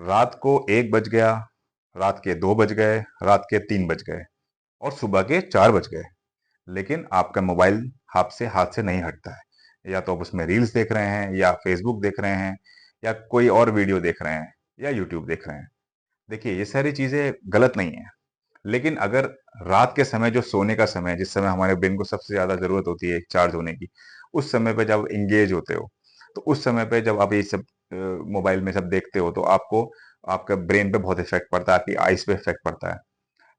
रात को 1 बज गया, रात के 2 बज गए, रात के 3 बज गए और सुबह के 4 बज गए, लेकिन आपका मोबाइल आपसे हाथ से नहीं हटता है। या तो आप उसमें रील्स देख रहे हैं, या फेसबुक देख रहे हैं, या कोई और वीडियो देख रहे हैं, या यूट्यूब देख रहे हैं। देखिए, ये सारी चीजें गलत नहीं है, लेकिन अगर रात के समय जो सोने का समय है, जिस समय हमारे ब्रेन को सबसे ज्यादा जरूरत होती है चार्ज होने की, उस समय पे जब एंगेज होते हो, तो उस समय पे जब आप ये सब मोबाइल में सब देखते हो, तो आपको आपका ब्रेन पे बहुत इफेक्ट पड़ता है, आपकी आइज पे इफेक्ट पड़ता है।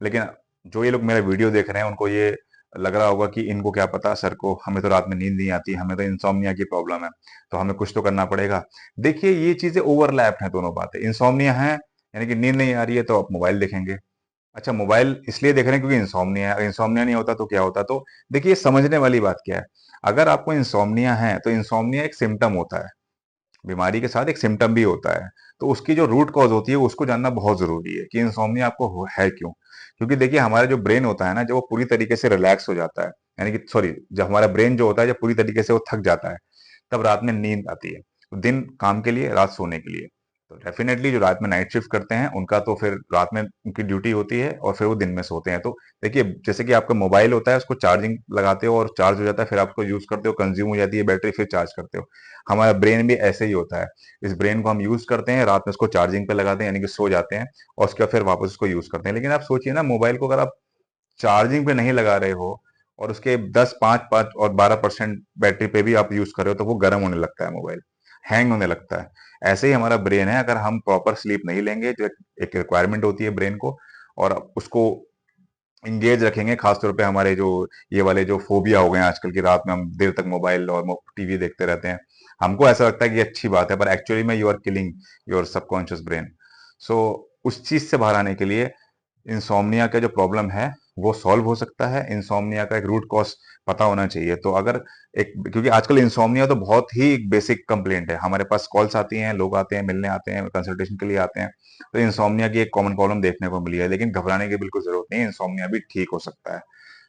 लेकिन जो ये लोग मेरा वीडियो देख रहे हैं, उनको ये लग रहा होगा कि इनको क्या पता, सर को हमें तो रात में नींद नहीं आती, हमें तो इंसोम्निया की प्रॉब्लम है, तो हमें कुछ तो करना पड़ेगा। देखिए, ये चीजें ओवरलैप है, दोनों बातें। इंसोम्निया है यानी कि नींद नहीं आ रही है, तो आप मोबाइल देखेंगे। अच्छा, मोबाइल इसलिए देख रहे हैं क्योंकि इंसोम्निया है, अगर इंसोम्निया नहीं होता तो क्या होता? तो देखिए, समझने वाली बात क्या है। अगर आपको इंसोम्निया है, तो इंसोम्निया एक सिम्टम होता है, बीमारी के साथ एक सिम्टम भी होता है। तो उसकी जो रूट कॉज होती है, उसको जानना बहुत जरूरी है कि इंसोम्निया आपको है क्यों। क्योंकि देखिए, हमारा जो ब्रेन होता है ना, जब वो पूरी तरीके से रिलैक्स हो जाता है, यानी कि सॉरी, जब हमारा ब्रेन जो होता है, जब पूरी तरीके से वो थक जाता है, तब रात में नींद आती है। दिन काम के लिए, रात सोने के लिए। तो डेफिनेटली जो रात में नाइट शिफ्ट करते हैं, उनका तो फिर रात में उनकी ड्यूटी होती है और फिर वो दिन में सोते हैं। तो देखिए, जैसे कि आपका मोबाइल होता है, उसको चार्जिंग लगाते हो और चार्ज हो जाता है, फिर आप उसको यूज करते हो, कंज्यूम हो जाती है बैटरी, फिर चार्ज करते हो। हमारा ब्रेन भी ऐसे ही होता है। इस ब्रेन को हम यूज करते हैं, रात में उसको चार्जिंग पे लगाते हैं, यानी कि सो जाते हैं, और उसके बाद फिर वापस उसको यूज करते हैं। लेकिन आप सोचिए ना, मोबाइल को अगर आप चार्जिंग पे नहीं लगा रहे हो, और उसके 10, 5 और 12% बैटरी पे भी आप यूज कर रहे हो, तो वो गर्म होने लगता है मोबाइल, हैंग होने लगता है। ऐसे ही हमारा ब्रेन है, अगर हम प्रॉपर स्लीप नहीं लेंगे, जो एक रिक्वायरमेंट होती है ब्रेन को, और उसको इंगेज रखेंगे, खासतौर पे हमारे जो ये वाले जो फोबिया हो गए हैं आजकल की, रात में हम देर तक मोबाइल और टीवी देखते रहते हैं। हमको ऐसा लगता है कि ये अच्छी बात है, पर एक्चुअली में you are killing your subconscious brain. So उस चीज से बाहर आने के लिए, इंसोम्निया का जो प्रॉब्लम है वो सॉल्व हो सकता है। इंसोम्निया का एक रूट कॉज पता होना चाहिए। तो अगर एक, क्योंकि आजकल इंसोम्निया तो बहुत ही बेसिक कंप्लेंट है, हमारे पास कॉल्स आती हैं, लोग आते हैं, मिलने आते हैं, कंसल्टेशन के लिए आते हैं। तो इंसोम्निया की एक कॉमन प्रॉब्लम देखने को मिली है, लेकिन घबराने की बिल्कुल जरूरत नहीं है, इंसोम्निया भी ठीक हो सकता है।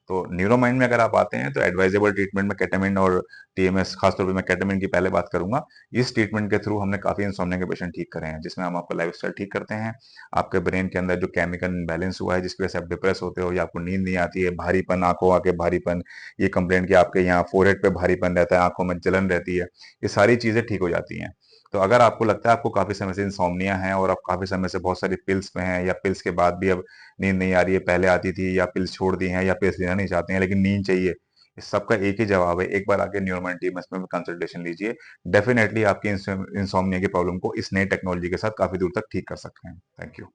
तो न्यूरोमाइंड में अगर आप आते हैं, तो एडवाइजेबल ट्रीटमेंट में केटामिन और टीएमएस, खासतौर पे मैं केटामिन की पहले बात करूंगा। इस ट्रीटमेंट के थ्रू हमने काफी इंसोम्निया के पेशेंट ठीक करे हैं, जिसमें हम आपका लाइफस्टाइल ठीक करते हैं, आपके ब्रेन के अंदर जो केमिकल इम्बैलेंस हुआ है, जिसकी वजह से आप डिप्रेस होते हो, या आपको नींद नहीं आती है, भारीपन, आंखों आके भारीपन, ये कंप्लेंट कि आपके यहाँ फोरहेड पे भारीपन रहता है, आंखों में जलन रहती है, ये सारी चीजें ठीक हो जाती हैं। तो अगर आपको लगता है आपको काफी समय से इंसोम्निया है, और आप काफी समय से बहुत सारी पिल्स पे हैं, या पिल्स के बाद भी अब नींद नहीं आ रही है, पहले आती थी, या पिल्स छोड़ दी हैं, या पिल्स लेना नहीं चाहते हैं लेकिन नींद चाहिए, इस सबका एक ही जवाब है, एक बार आके न्यूरोमाइन टीएमएस में कंसल्टेशन लीजिए। डेफिनेटली आपकी इंसोम्निया की प्रॉब्लम को इस नई टेक्नोलॉजी के साथ काफी दूर तक ठीक कर सकते हैं। Thank you.